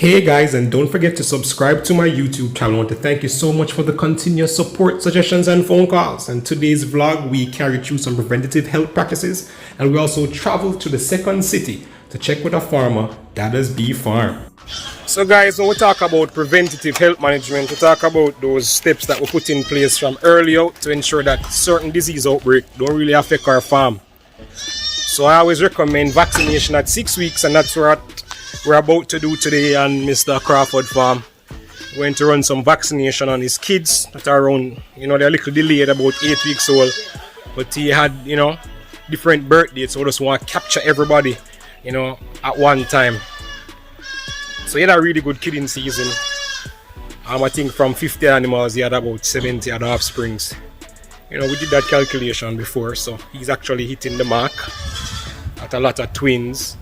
Hey guys, and don't forget to subscribe to my YouTube channel. I want to thank you so much for the continuous support, suggestions, and phone calls. And today's vlog, we carry through some preventative health practices, and we also travel to the second city to check with a farmer, DaDa's Bee Farm. So guys, when we talk about preventative health management, we talk about those steps that we put in place from early out to ensure that certain disease outbreak don't really affect our farm. So I always recommend vaccination at 6 weeks, and that's what we're about to do today on Mr. Crawford farm. We're going to run some vaccination on his kids that are around, they're a little delayed, about 8 weeks old. But he had, different birth dates, so we just want to capture everybody, at one time. So he had a really good kidding season. I think from 50 animals, he had about 70 other offsprings. We did that calculation before, so he's actually hitting the mark at a lot of twins.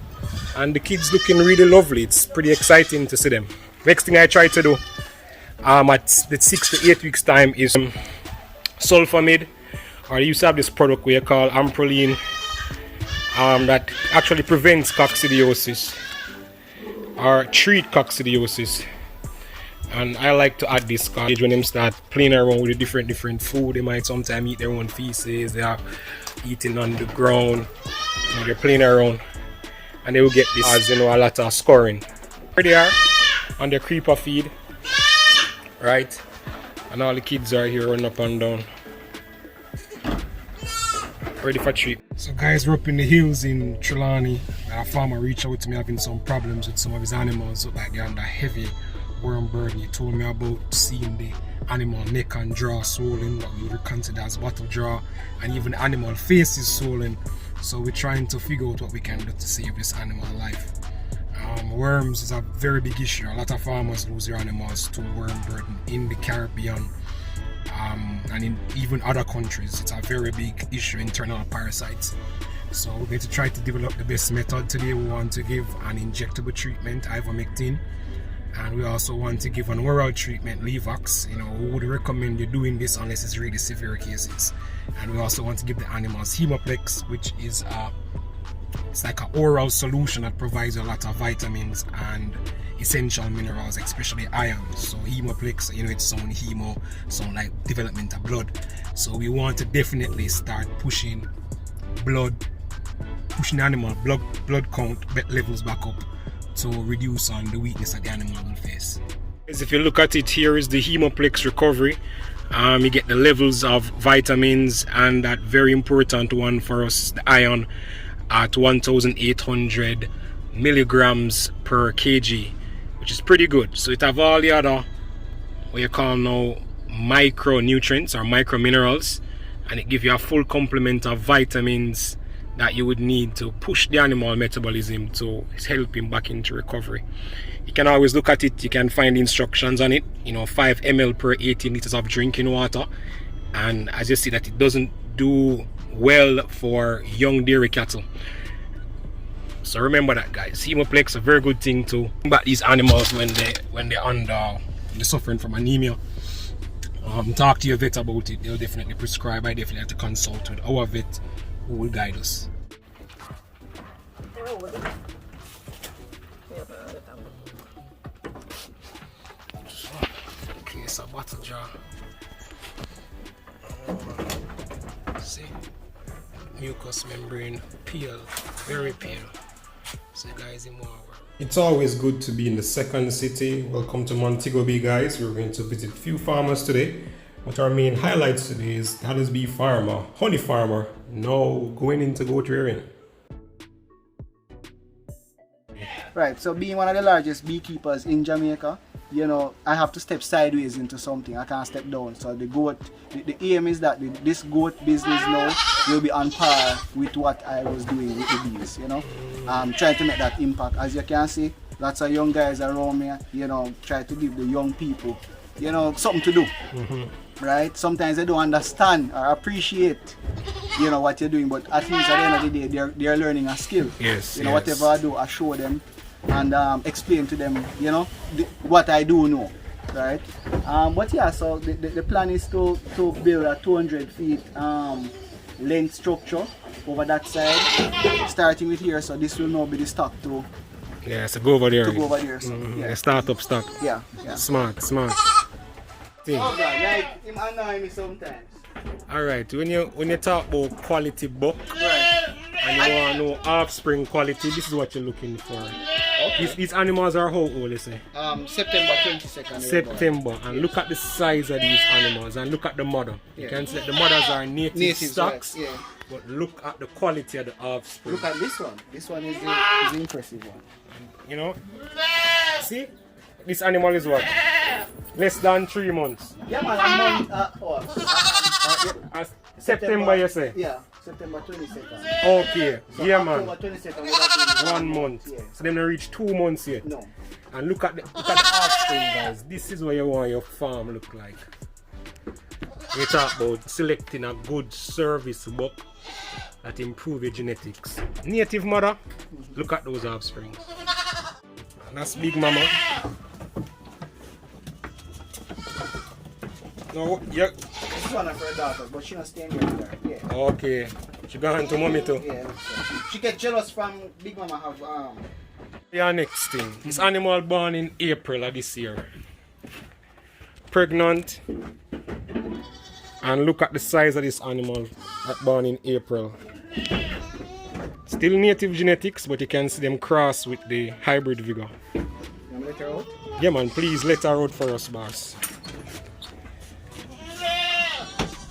And the kids looking really lovely. It's pretty exciting to see them. Next thing I try to do at the 6 to 8 weeks time is sulfamide, or I used to have this product we call amproline that actually prevents coccidiosis or treat coccidiosis. And I like to add this because when them start playing around with the different food, they might sometimes eat their own feces. They are eating on the ground, they're playing around, and they will get this as a lot of scoring. Here they are on the creeper feed, right? And all the kids are here running up and down, ready for treat. So guys, we're up in the hills in Trelawney. A farmer reached out to me having some problems with some of his animals, look like they're under heavy worm burden. He told me about seeing the animal neck and jaw swollen, what we would consider as bottle jaw, and even the animal face is swollen. So we're trying to figure out what we can do to save this animal life. Worms is a very big issue. A lot of farmers lose their animals to worm burden in the Caribbean and in even other countries. It's a very big issue, internal parasites. So we're going to try to develop the best method. Today we want to give an injectable treatment, ivermectin, and we also want to give an oral treatment, Levox. We would recommend you doing this unless it's really severe cases. And we also want to give the animals Hemoplex, which is it's like an oral solution that provides a lot of vitamins and essential minerals, especially iron. So Hemoplex, it's sound hemo, sound like development of blood. So we want to definitely start pushing animal blood count levels back up to reduce on the weakness that the animal will face. If you look at it, here is the Hemoplex recovery. You get the levels of vitamins, and that very important one for us, the iron, at 1,800 milligrams per kg, which is pretty good. So it have all the other, what you call now, micronutrients or microminerals, and it gives you a full complement of vitamins that you would need to push the animal metabolism to help him back into recovery. You can always look at it, you can find instructions on it, 5 ml per 18 liters of drinking water. And as you see that it doesn't do well for young dairy cattle. So remember that, guys. Hemoplex, a very good thing to combat these animals when they're suffering from anemia. Talk to your vet about it. They'll definitely prescribe. I definitely have to consult with our vet who will guide us. Case of bottle jar. See, mucous membrane pale, very pale. So guys, it's always good to be in the second city. Welcome to Montego Bay, guys. We're going to visit a few farmers today. But our main highlights today is DaDa's Bee Farmer, honey farmer, now going into goat rearing. Right, so being one of the largest beekeepers in Jamaica, I have to step sideways into something. I can't step down. So the aim is that this goat business now will be on par with what I was doing with the bees, I'm trying to make that impact. As you can see, lots of young guys around me, try to give the young people, something to do. Right? Sometimes they don't understand or appreciate, what you're doing, but at least at the end of the day, they're learning a skill. Yes. Whatever I do, I show them and explain to them, what I do know, right? But yeah, so the plan is to build a 200 feet length structure over that side, starting with here. So this will now be the stock to Yeah, so go over there. To go over there. So, Yeah, start up stock. Yeah. Smart. Oh God, like him annoy me sometimes. Alright, when you talk about quality buck, Right. and you want to know offspring quality, this is what you're looking for. These animals are how old, you say? September 22nd. September. And look at the size of these animals and look at the mother. You can see that the mothers are native stocks, right, yeah. but look at the quality of the offspring. Look at this one. This one is the impressive one. You know? See? This animal is what? Less than 3 months. Yeah, man, a month. September, you say? Yeah, September 22nd. Okay, So yeah, man. October 22nd would have been 1 month. Yeah. So they don't reach 2 months yet. No. And look at the offspring, guys. This is what you want your farm look like. We talk about selecting a good service buck that improve your genetics. Native mother, look at those offsprings. That's big mama. No, yeah. This is one of her daughters, but she not staying there. Yeah. Okay. She gone to mommy too. Yeah. She get jealous from Big Mama have Yeah, next thing. This animal born in April of this year. Pregnant. And look at the size of this animal that born in April. Still native genetics, but you can see them cross with the hybrid vigor. You want me to let her out? Yeah man, please let her out for us, boss.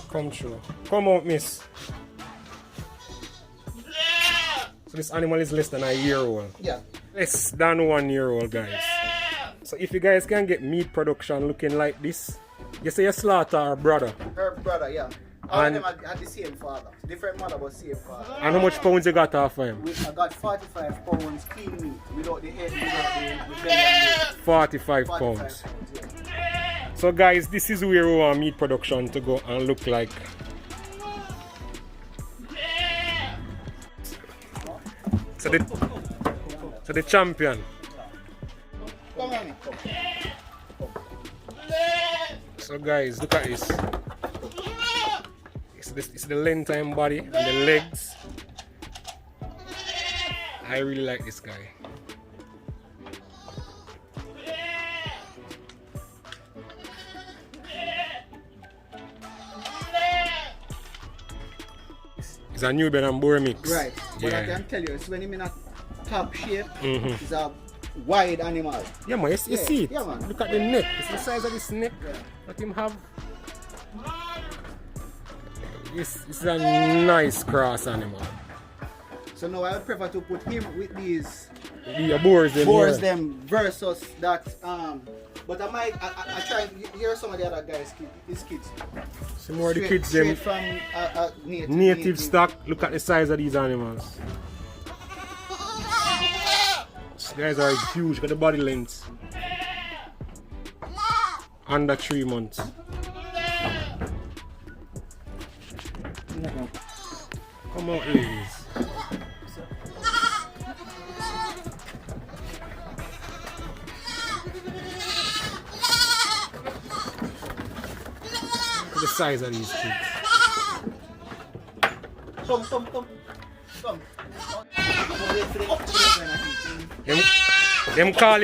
Come through. Come out, miss. So this animal is less than a year old. Yeah. Less than 1 year old, guys. So if you guys can get meat production looking like this, you say you slaughter our brother. Her brother, yeah. All And- of them had the same father. Different mother, but same father. And how much pounds you got off him? I got 45 pounds clean meat without the head, without the belly and the 45 45 pounds. yeah. So guys, this is where we want meat production to go and look like. So the champion. Come on, come. So guys, look at this. It's the length and body and the legs. I really like this guy. It's a new bed and boar mix. Right. But I Yeah. can tell you, it's when I'm in a top shape, Mhm. it's a wide animal. Yeah man, you Yeah, see it. yeah, man. Look at the neck. It's the size of this neck Yeah. that him have. It's a nice cross animal. So now I would prefer to put him with these The boars them boars here. them versus that but I try and hear some of the other guys his kids. Some more of the Straight- kids them. straight from Native stock. Look at the size of these animals. These guys are huge. Look at the body length. Under 3 months. Come out, ladies. Look at the size of these kids. Come. Them call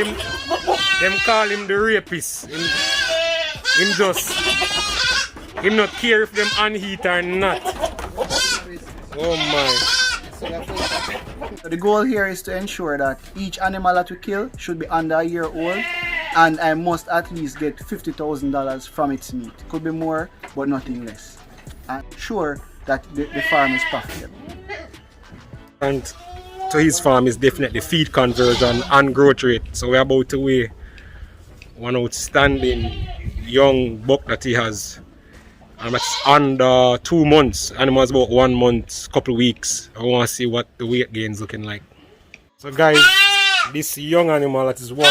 him the rapist. Him not care if them unheat or not. Oh my. So the goal here is to ensure that each animal that we kill should be under a year old, and I must at least get $50,000 from its meat. Could be more, but nothing less. And sure that the farm is profitable. And to his farm is definitely feed conversion and growth rate. So we're about to weigh one outstanding young buck that he has. And it's under 2 months. Animal's about 1 month, couple weeks. I want to see what the weight gain is looking like. So guys, this young animal that is 1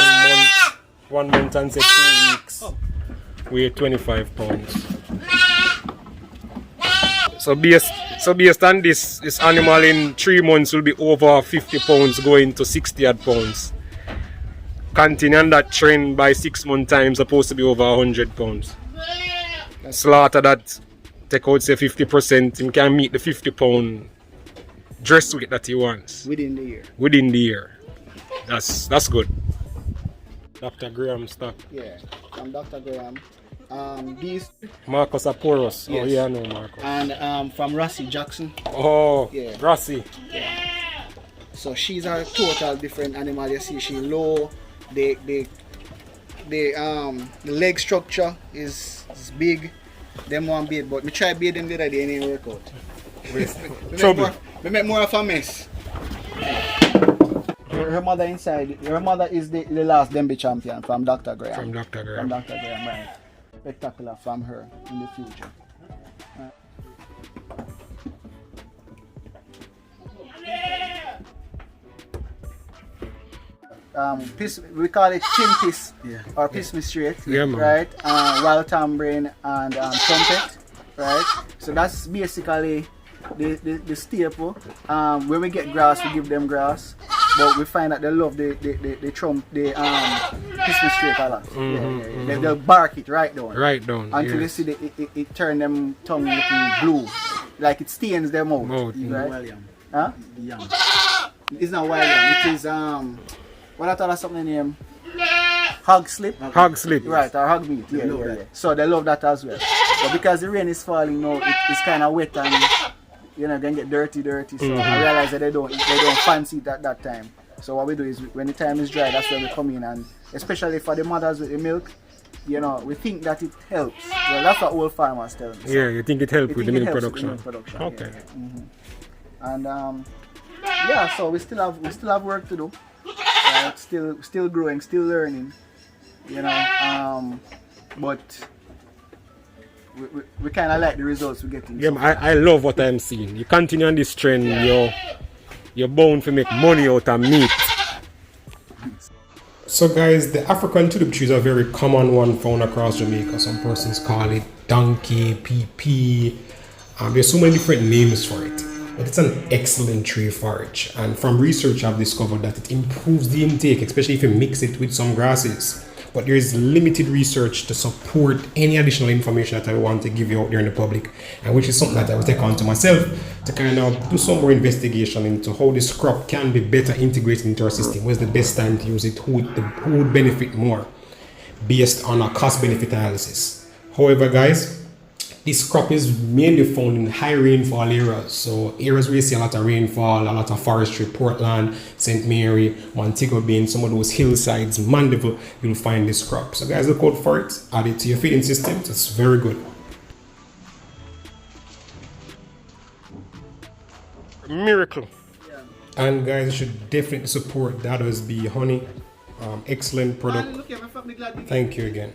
month and say 2 weeks, weigh 25 pounds. So based on this animal in 3 months will be over 50 pounds going to 60 odd pounds. Continuing that trend by 6 month time supposed to be over 100 pounds. Slaughter that, take out say 50%, and can meet the 50 pound dress weight that he wants Within the year. within the year. That's good. Dr. Graham stock. Yeah, from Dr. Graham. These Marcus Aporos. Oh Yes. yeah, I know Marcus. and from Rassie Jackson. Oh, Yeah. Rossi. So she's a total different animal. You see, she low. The leg structure is big. Them one beard, but me try beard them the other day and it didn't work out. Trouble. We make more of a mess. Her mother inside. Her mother is the last Dembe champion from Dr. Graham. From Dr. From Graham. Dr. Graham, right. Spectacular from her in the future. We call it chin piss or piss me straight, Yeah, man. right? Wild tambourine and trumpet, right? So that's basically the staple. When we get grass, we give them grass, but we find that they love the piss me straight a lot. They'll bark it right down. Right down. Until yes. they see it turn them tongue looking blue, like it stains their mouth. Right? Huh? It's not wild yam. It is what I thought of something named hog slip. Hog slip. Right, or hog meat. Yeah. So they love that as well. But because the rain is falling now, it's kind of wet and then get dirty. So I realize that they don't fancy it at that time. So what we do is when the time is dry, that's when we come in, and especially for the mothers with the milk, we think that it helps. Well, that's what old farmers tell me. So Yeah, you think it helps with the milk helps production? with the milk production. Okay. And so we still have work to do. Still growing, still learning, but we kind of like the results we're getting. Yeah, I love what I'm seeing. You continue on this trend, you're bound to make money out of meat. So guys, the African tulip tree is a very common one found across Jamaica. Some persons call it donkey, PP. There's so many different names for it. But it's an excellent tree forage, and from research I've discovered that it improves the intake, especially if you mix it with some grasses. But there is limited research to support any additional information that I want to give you out there in the public, and which is something that I will take on to myself to kind of do some more investigation into how this crop can be better integrated into our system. When's the best time to use it? Who would benefit more based on a cost-benefit analysis. However, guys, this crop is mainly found in high rainfall areas. So areas where you see a lot of rainfall, a lot of forestry, Portland, St. Mary, Montego Bay, some of those hillsides, Mandeville, you'll find this crop. So guys, look out for it. Add it to your feeding system. It's very good. Miracle. And guys, you should definitely support DaDa's Bee Honey. Excellent product. Thank you again.